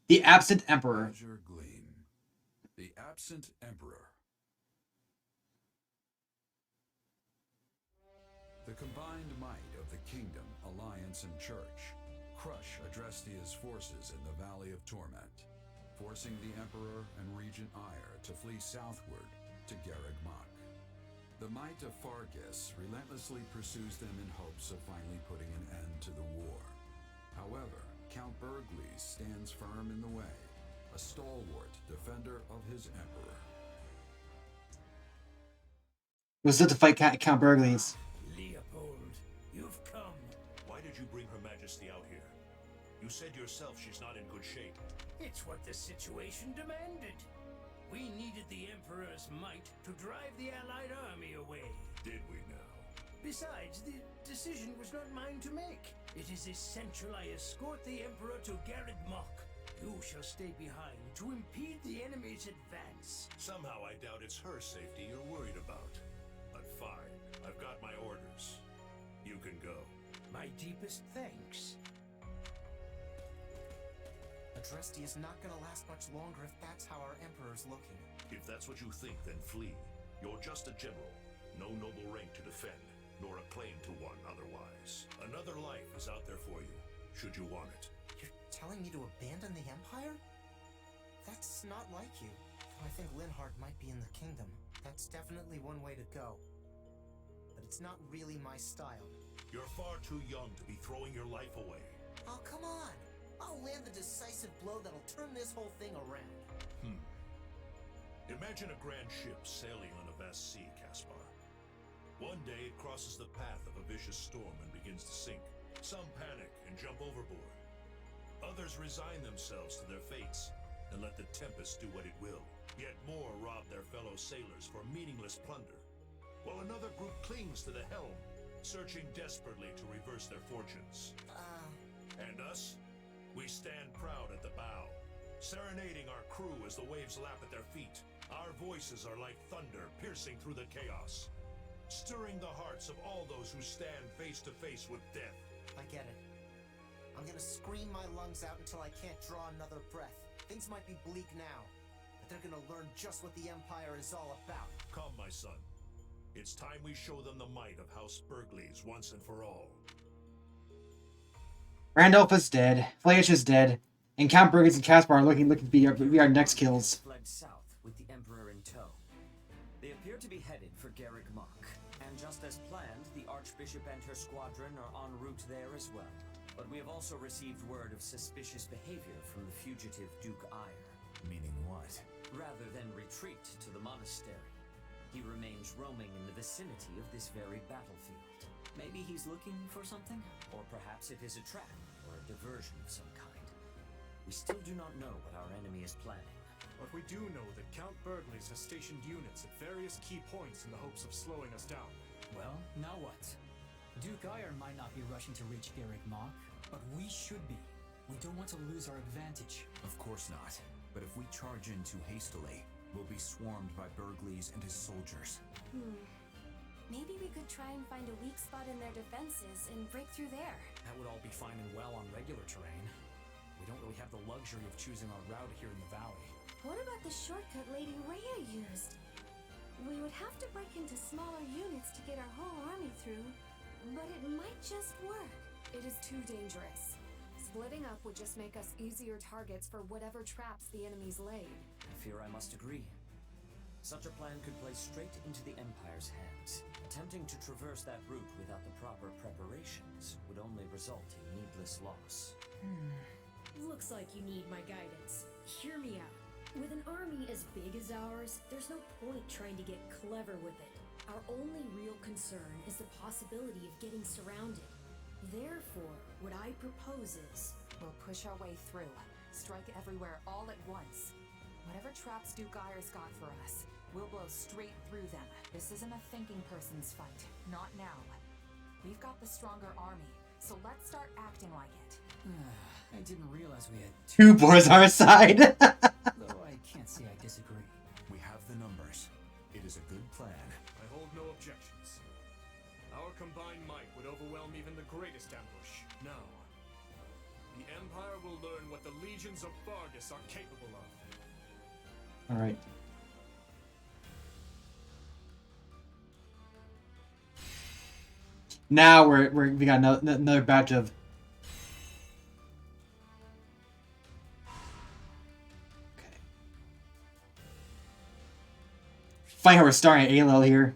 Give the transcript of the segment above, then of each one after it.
The Absent Emperor. Azure Gleam. The Absent Emperor. The combined might of the Kingdom, Alliance, and Church crush Adrestia's forces in the Valley of Torment, forcing the Emperor and Regent Ire to flee southward to Garreg Mach. The might of Fargus relentlessly pursues them in hopes of finally putting an end to the war. However, Count Bergles stands firm in the way, a stalwart defender of his Emperor. Was it to fight Count Bergles? Leopold, you've come. Why did you bring Her Majesty out here? You said yourself she's not in good shape. It's what the situation demanded. We needed the Emperor's might to drive the Allied army away. Did we now? Besides, the decision was not mine to make. It is essential I escort the Emperor to Garreg Mach. You shall stay behind to impede the enemy's advance. Somehow I doubt it's her safety you're worried about. But fine, I've got my orders. You can go. My deepest thanks. Adrestia is not gonna last much longer if that's how our Emperor's looking. If that's what you think, then flee. You're just a general. No noble rank to defend, nor a claim to one otherwise. Another life is out there for you, should you want it. You're telling me to abandon the Empire? That's not like you. Though I think Linhardt might be in the Kingdom. That's definitely one way to go. But it's not really my style. You're far too young to be throwing your life away. Oh, come on! I'll land the decisive blow that'll turn this whole thing around. Imagine a grand ship sailing on a vast sea, Caspar. One day it crosses the path of a vicious storm and begins to sink. Some panic and jump overboard. Others resign themselves to their fates and let the tempest do what it will. Yet more rob their fellow sailors for meaningless plunder, while another group clings to the helm, searching desperately to reverse their fortunes. And us? We stand proud at the bow, serenading our crew as the waves lap at their feet. Our voices are like thunder piercing through the chaos, stirring the hearts of all those who stand face to face with death. I get it. I'm gonna scream my lungs out until I can't draw another breath. Things might be bleak now, but they're gonna learn just what the Empire is all about. Come, my son. It's time we show them the might of House Bergles once and for all. Randolph is dead. FEW3H is dead. And Count Bergles and Caspar are looking to be our next kills. Fled south with the Emperor in tow. They appear to be headed for Garreg Mach. And just as planned, the Archbishop and her squadron are en route there as well. But we have also received word of suspicious behavior from the fugitive Duke Ire. Meaning what? Rather than retreat to the monastery, he remains roaming in the vicinity of this very battlefield. Maybe he's looking for something? Or perhaps it is a trap or a diversion of some kind. We still do not know what our enemy is planning. But we do know that Count Bergles has stationed units at various key points in the hopes of slowing us down. Well, now what? Duke Ire might not be rushing to reach Garreg Mach, but we should be. We don't want to lose our advantage. Of course not. But if we charge in too hastily, we'll be swarmed by Bergles and his soldiers. Maybe we could try and find a weak spot in their defenses and break through there. That would all be fine and well on regular terrain. We don't really have the luxury of choosing our route here in the valley. What about the shortcut Lady Rhea used? We would have to break into smaller units to get our whole army through, but it might just work. It is too dangerous. Splitting up would just make us easier targets for whatever traps the enemies laid. I fear I must agree. Such a plan could play straight into the Empire's hands. Attempting to traverse that route without the proper preparations would only result in needless loss. Looks like you need my guidance. Hear me out. With an army as big as ours, there's no point trying to get clever with it. Our only real concern is the possibility of getting surrounded. Therefore, what I propose is... We'll push our way through. Strike everywhere all at once. Whatever traps Duke Ire's got for us, we'll blow straight through them. This isn't a thinking person's fight. Not now. We've got the stronger army, so let's start acting like it. I didn't realize we had Two boys on our side. though I can't say I disagree. We have the numbers. It is a good plan. I hold no objections. Our combined might would overwhelm even the greatest ambush. Now, The Empire will learn what the legions of Vargas are capable of. Alright. Now we got another batch of. Okay. Funny how we're starting at A level here.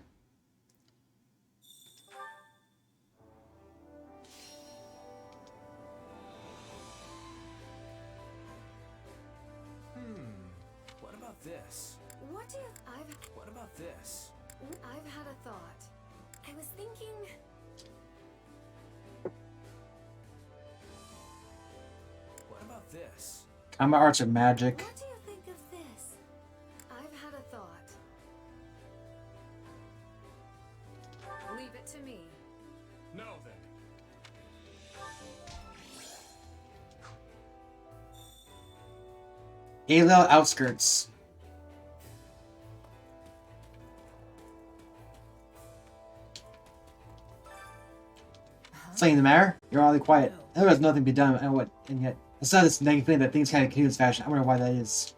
What about this? What if What about this? I've had a thought. I was thinking. What about this? Combat arts are magic. What do you think of this? I've had a thought. Leave it to me. No, then. A level outskirts. Something the matter? You're oddly quiet. I know there's nothing to be done, and yet aside this nagging feeling that things kind of continue in this fashion. I wonder why that is.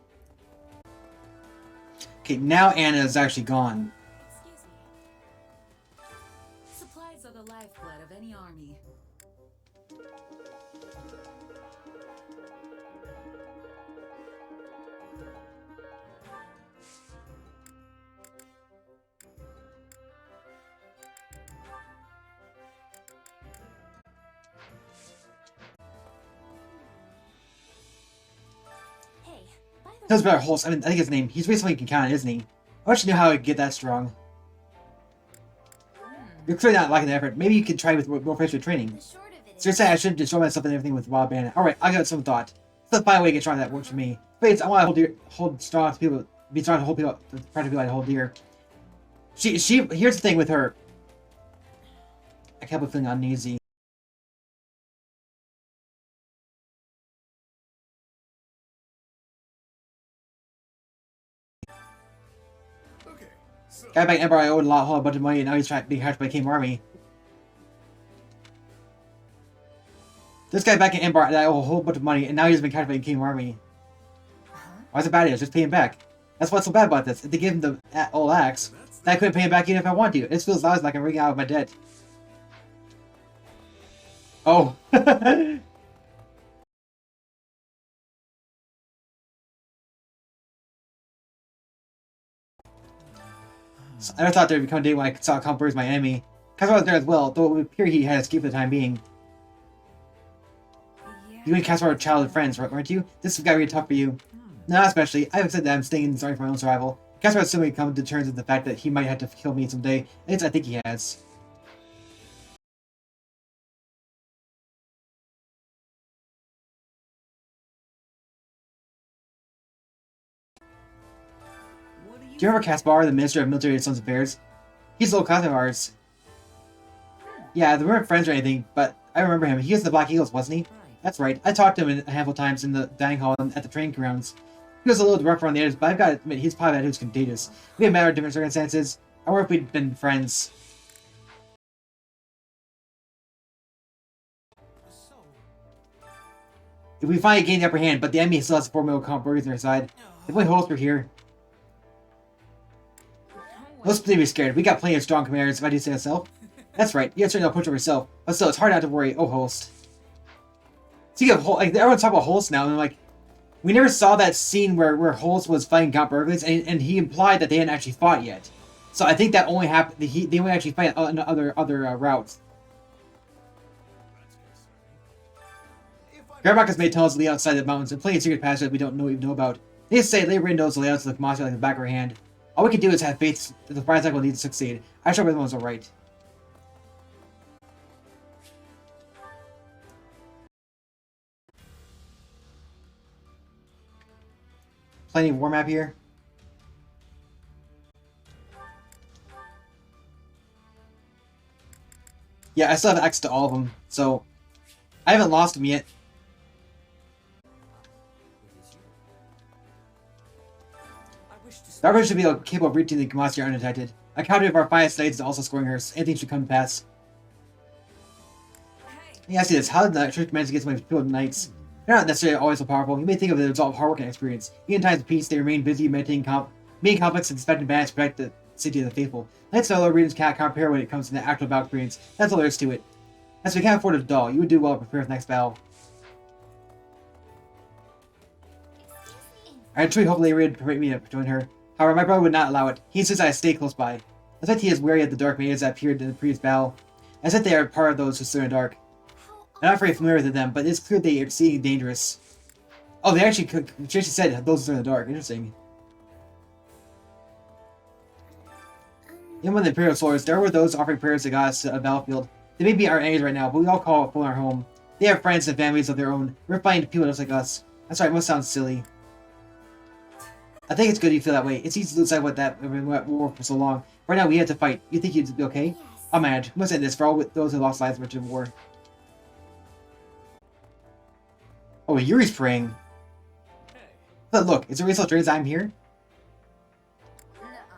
Okay, now Anna is actually gone. Excuse me. Supplies are the lifeblood of any army. Hey, by the Does better Holst. I think his name. He's recently can count, isn't he? I wish you knew how to get that strong. You're clearly not liking the effort. Maybe you could try with more fresh training. the short of it So you're saying I shouldn't destroy myself and everything with Wild Bandit. Alright, I'll give it some thought. Let's find a way to get strong that works for me. But I want to hold strong to people, be strong to hold people, practically like hold dear. Here's the thing with her. I kept feeling uneasy. Okay, so Guy back in Emperor I owed a whole bunch of money and now he's trying to be hatched by King Army. This guy back in Ember that I owe a whole bunch of money and now he's been captured by King Army. Why is it bad? It's just pay him back. That's what's so bad about this. If they give him the old axe, then I couldn't pay him back even if I want to. It feels like I'm wringing out of my debt. Oh. So I never thought there would become a day when I saw Count Burr as my enemy. Caspar was there as well, though it would appear he had escaped for the time being. You and Caspar are childhood friends, weren't you? This has got to be tough for you. No, not especially. I haven't said that I'm staying in this army for my own survival. Caspar has simply come to terms with the fact that he might have to kill me someday. At least I think he has. Do you remember Caspar, the Minister of Military and Sons Affairs? He's a little cousin of ours. Yeah, they weren't friends or anything, but I remember him. He was the Black Eagles, wasn't he? That's right. I talked to him a handful of times in the dining hall and at the training grounds. He was a little rough around the edges, but I've got to admit, he's probably who's contagious. We have matter of different circumstances. I wonder if we'd been friends. If we finally gain the upper hand, but the enemy still has 4 million Count Burgers on their side. If only Holst were here. Let's be scared. We got plenty of strong commanders, if I do say myself. That's right. You have certainly push over yourself. But still, it's hard not to worry. Oh, Holst. Speaking of Holst, like, everyone's talking about Holst now, and like, we never saw that scene where Holst was fighting Count Burglars, and he implied that they hadn't actually fought yet. So I think that only happened. They only actually fight on other routes. Garabak has made tunnels to the outside of the mountains and plenty of secret passages we don't even know about. Needless to say, Lady knows the layouts of the monster like the back of her hand. All we can do is have faith that the fire cycle will need to succeed. I'm sure everyone's alright. Plenty of war map here. Yeah, I still have access to all of them, so I haven't lost them yet. Darwin should be capable of reaching the monster undetected. A counter of our finest knights is also scoring hers. Anything should come to pass. Let me ask you this: how did the church manage to get so many people knights? They're not necessarily always so powerful. You may think of it as all hard work and experience. Even in times of peace, they remain busy maintaining conflicts and inspecting banners to protect the city of the faithful. Knights and other regions can't compare when it comes to the actual battle experience. That's all there is to it. As we can't afford a doll, you would do well to prepare for the next battle. I truly hope Lady Rhea would permit me to join her. However, my brother would not allow it. He insists I stay close by. I suspect he is wary of the dark mages that appeared in the previous battle. I said they are part of those who stood in the dark. I'm not very familiar with them, but it's clear they are exceedingly dangerous. Oh, they actually said those who stood in the dark. Interesting. Even among the Imperial soldiers, there were those offering prayers to gods to a battlefield. They may be our enemies right now, but we all call it our home. They have friends and families of their own. We're fighting people just like us. That's right, it must sound silly. I think it's good you feel that way. It's easy to lose sight of what that we've been at war for so long. Right now we have to fight. You think you'd be okay? Yes. I'll manage. We must end this for all those who lost lives in war. Oh, Yuri's praying. But look, is it really so strange I'm here?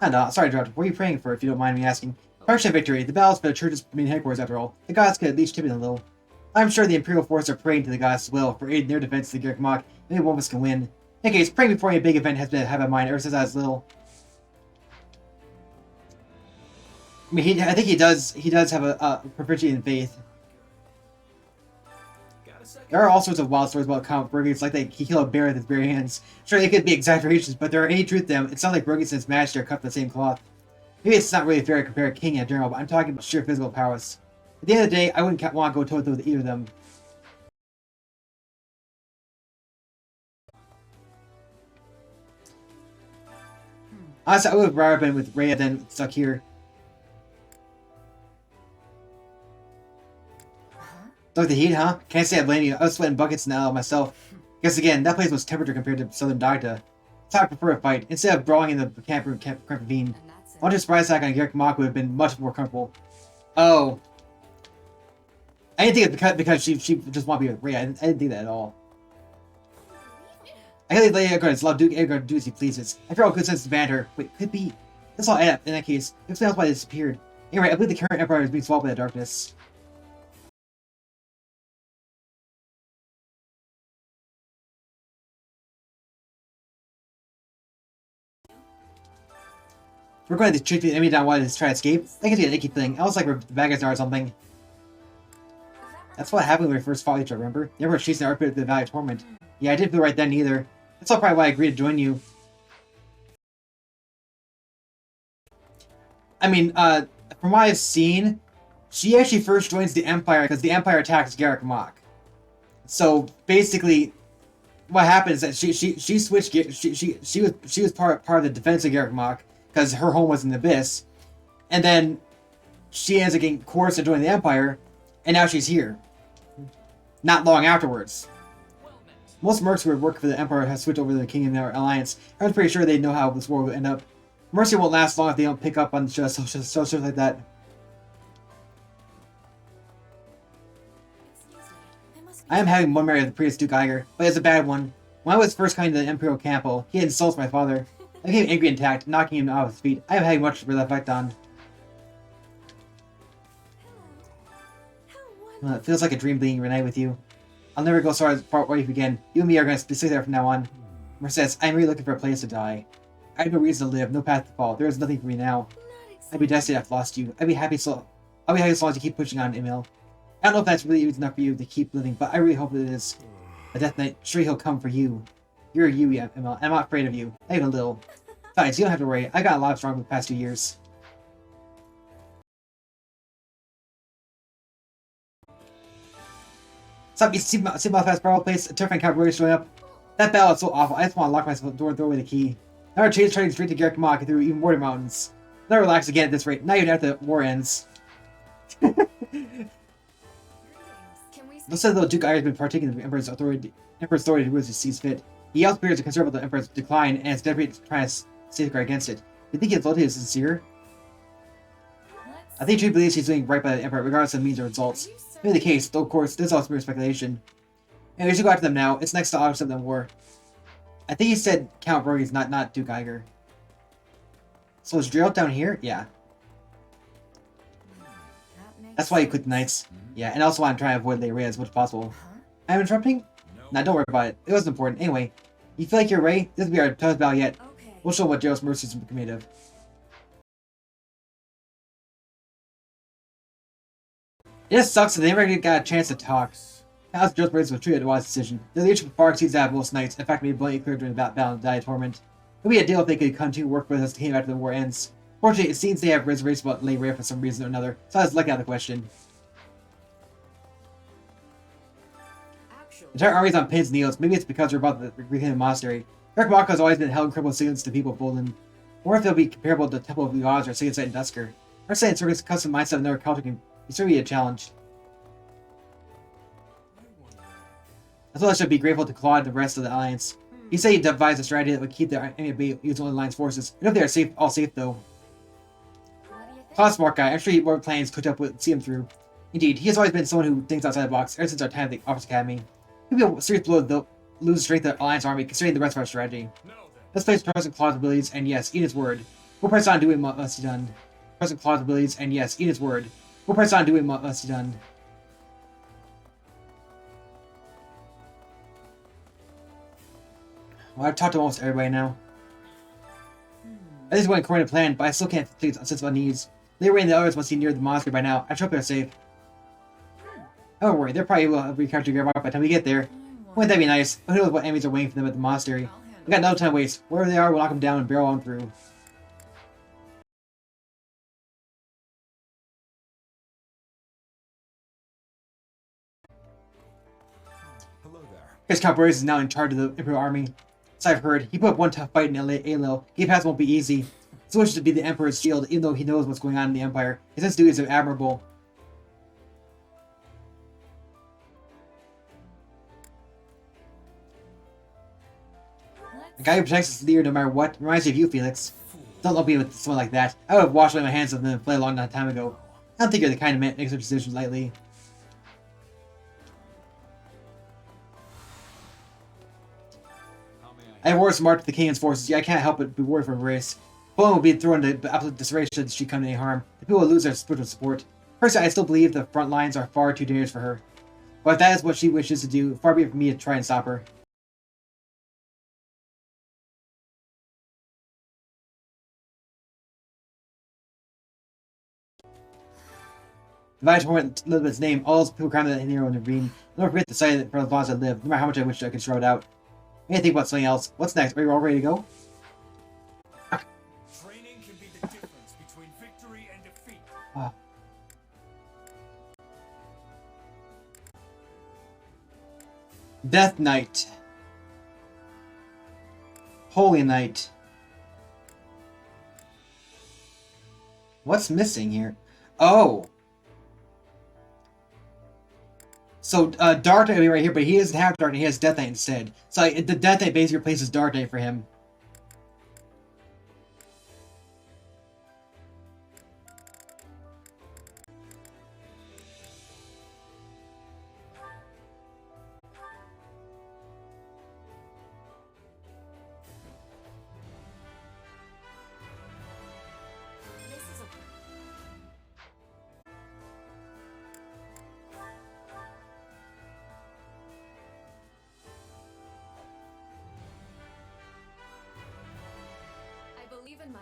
No, sorry to interrupt. What are you praying for, if you don't mind me asking? Partial victory. The battle's been the church's main headquarters after all. The gods could at least chip in a little. I'm sure the Imperial forces are praying to the gods as well for aid in their defense of the Garrick Mach. Maybe one of us can win. In any case, praying before any big event has been had in mind ever since I was little. I mean, I think he does have a proficiency in faith. There are all sorts of wild stories about Count Burgundy. It's like he killed a bear with his bare hands. Sure, they could be exaggerations, but there are any truth to them. It's not like Burgundy and his majesty are cut from the same cloth. Maybe it's not really fair to compare a king and a general, but I'm talking about sheer physical prowess. At the end of the day, I wouldn't want to go toe-to-toe with either of them. Honestly, I would have rather been with Rhea than stuck here. Like the heat, huh? Can't say I blame you. I was sweating buckets now myself. Guess again, that place was temperature compared to Southern Dagda. So I prefer a fight. Instead of brawling in the camp ravine. I want to surprise attack on Garrick Mach would have been much more comfortable. Oh. I didn't think it because she just wanted to be with Rhea. I didn't think that at all. I can't Lady Edgard love Duke Edgard do as he pleases. I fear all good sense to ban her. Wait, could be. That's all add up in that case. It explains why they disappeared. Anyway, I believe the current Empire is being swallowed by the darkness. We're going to trick the enemy down while to try to escape. I can see an icky thing. I was like we're the bad guys are or something. That's what happened when we first fought each other, remember? The Emperor was chasing our pit of the Valley of Torment. Yeah, I didn't feel right then either. That's all probably why I agreed to join you. I mean, from what I've seen, she actually first joins the Empire because the Empire attacks Garrick Mach. So basically, what happened is that she switched. She was part of the defense of Garrick Mach because her home was in the Abyss, and then she ends up getting coerced to join the Empire, and now she's here. Not long afterwards. Most mercs who were working for the Empire have switched over to the King and their alliance. I was pretty sure they know how this war will end up. Mercy won't last long if they don't pick up on social like that. I am having one married with the previous Duke Iger, but it's a bad one. When I was first coming to the Imperial Campo, he insults my father. I became angry and attacked, knocking him off his feet. I am having much to reflect on. It feels like a dream being reunited with you. I'll never go so far away again. You and me are going to stay there from now on. Mercedes, I'm really looking for a place to die. I have no reason to live, no path to follow. There is nothing for me now. I'd be devastated I've lost you. I'd be happy as long as you keep pushing on, Emil. I don't know if that's really enough for you to keep living, but I really hope it is. A death knight, sure he'll come for you. You're you, Emil, and I'm not afraid of you. Not even a little. Besides, you don't have to worry. I got a lot stronger the past 2 years. Stop, you see my fast battle place? A terrifying cavalry showing up. That battle is so awful. I just want to lock myself in the door and throw away the key. Now we're trading straight to Garrick Mach through even more mountains. Now relax again at this rate. Not even after the war ends. Looks as though Duke Iger has been partaking of the Emperor's authority to rule as he sees fit. He also appears to concerned about the Emperor's decline and is dedicated to trying to safeguard against it. Do you think his loyalty is sincere? I think he truly believes he's doing right by the Emperor, regardless of means or results. Maybe the case, though of course, this is all mere speculation. And we should go after them now. It's next to August of the war. I think he said Count Burgundy's not Duke Iger. So is Gerald down here? Yeah. That's why he quit the Knights. Yeah, and also why I'm trying to avoid Lady Rhea as much as possible. I'm interrupting? No Nah, don't worry about it. It wasn't important. Anyway, you feel like you're ready? This will be our toughest battle yet. Okay. We'll show what Gerald's mercies are made of. It just sucks that they never got a chance to talk. How's Gerald's mercies was treated a wise decision. The leadership far exceeds that of most knights. In fact, made bluntly clear during the battle of Dire Torment. It would be a deal if they could continue to work with us to came after the war ends. Fortunately, it seems they have reservations about Lay Rhea for some reason or another, so I was looking at the question. The entire army's on pins and needles. Maybe it's because we're about to reclaim the monastery. Mok has always been held in critical significance to people of Bolden. Or if they'll be comparable to the Temple of the Gods or Sacred Site in Dusker. Our saying Circus' custom mindset of another culture can certainly be a challenge. I thought I should be grateful to Claude and the rest of the Alliance. He said he devised a strategy that would keep the enemy at bay using only Alliance forces. I know they are safe, all safe though. Claude's a smart guy. I'm sure more plans cooked up would see him through. Indeed, he has always been someone who thinks outside the box ever since our time at the Office Academy. It would be a serious blow to lose strength of the Alliance army considering the rest of our strategy. Let's place President Claude's abilities and yes, eat his word. We'll press on doing what must be done. President Claude's abilities and yes, eat his word. We'll press on doing what must be done. Well, I've talked to almost everybody now. I just went according to plan, but I still can't complete a sense of unease. Lay Rhea and the others must be near the monastery by now. I hope they're safe. Don't worry, they're probably will recapture Grimlock by the time we get there. Wouldn't that be nice? But who knows what enemies are waiting for them at the monastery? We got no time to waste. Wherever they are, we'll knock them down and barrel on through. Hello there. Chris Calburius is now in charge of the Imperial Army. As I've heard, he put up one tough fight in Aelil. Game Pass won't be easy. His wish is to be the Emperor's shield, even though he knows what's going on in the Empire. His sense of duty is admirable. A guy who protects his leader no matter what reminds me of you, Felix. Don't love me with someone like that. I would have washed away my hands of them and played a long time ago. I don't think you're the kind of man that makes such decisions lightly. I have orders to march with the King's forces, yet I can't help but be worried for Grace. Poland will be thrown into absolute disarray should she come to any harm. The people will lose their spiritual support. Personally, I still believe the front lines are far too dangerous for her. But if that is what she wishes to do, far be it from me to try and stop her. If I torment Elizabeth's name, all those people crying that hero in the ravine, I'll never forget the sight of it for as long as I live, no matter how much I wish I could throw it out. I need to think about something else. What's next? Are you all ready to go? Training can be the difference between victory and defeat. Death Knight. Holy Knight. What's missing here? Oh! So, Dark Knight will be right here, but he doesn't have Dark Knight, he has Death Knight instead. So, the Death Knight basically replaces Dark Knight for him. I believe in my...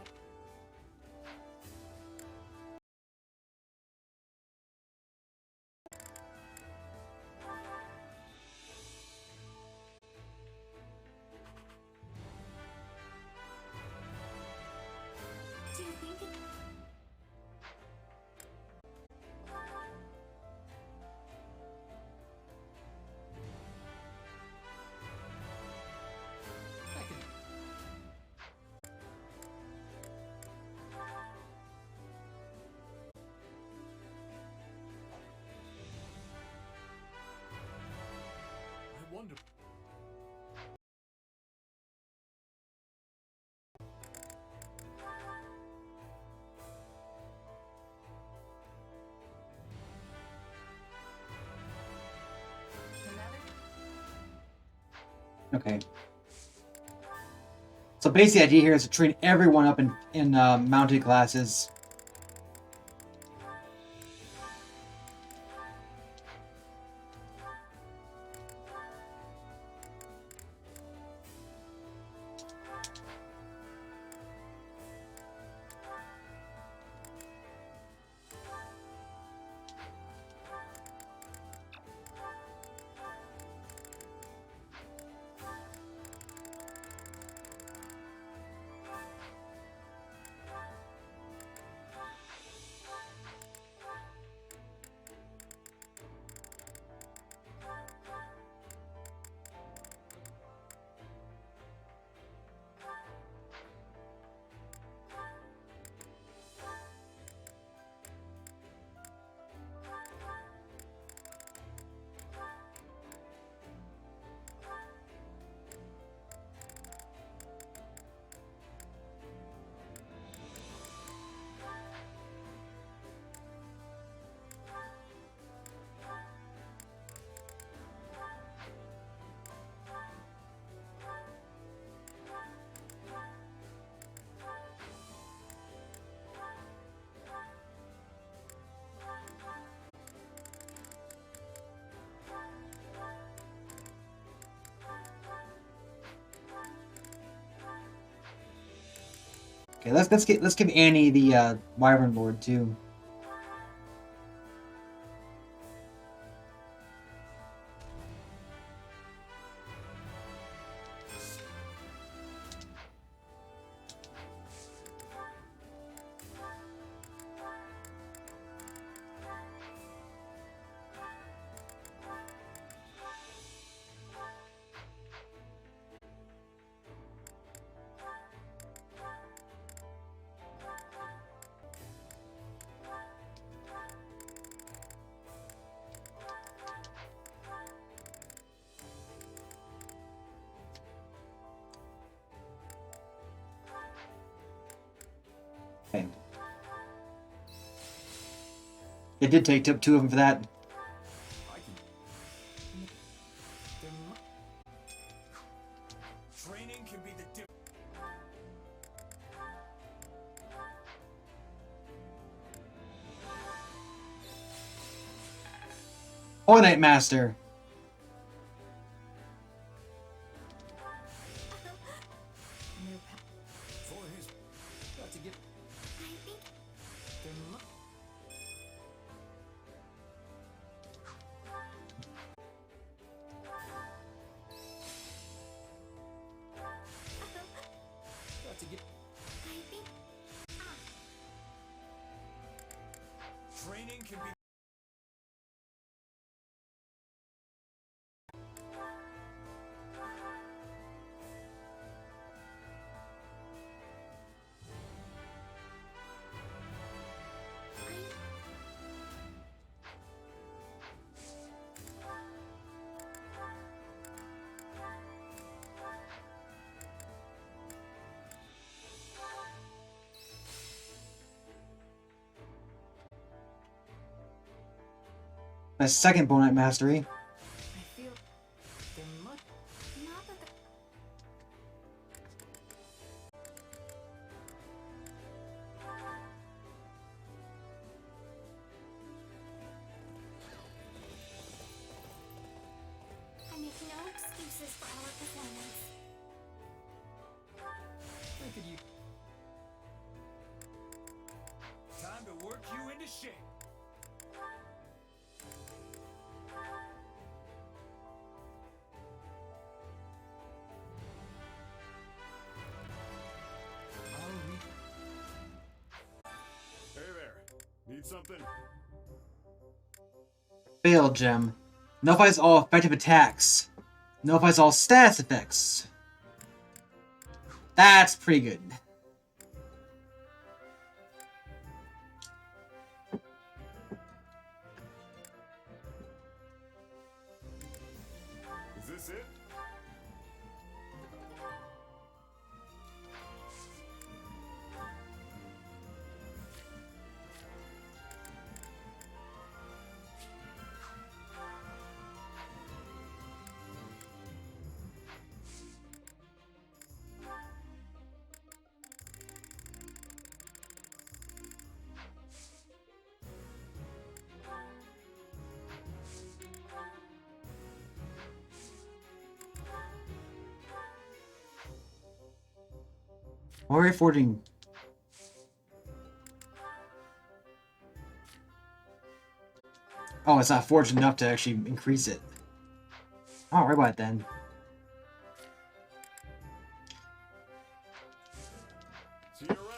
Do you think it... I wonder... Okay. So basically the idea here is to train everyone up in mounted classes. Okay, let's give Annie the Wyvern Lord too. Okay. It did take two of them for that. Training can be the Holy Knight Master. training can be. My second Bone Knight Mastery. I feel there must not that the I make no excuses for our performance. Look at you. Time to work you into shape. Hey there. Need something? Failed gem. Nullifies all effective attacks. Nullifies all status effects. That's pretty good. Is this it? Warrior Forging. Oh, it's not forged enough to actually increase it. Oh, right about it then. See you around.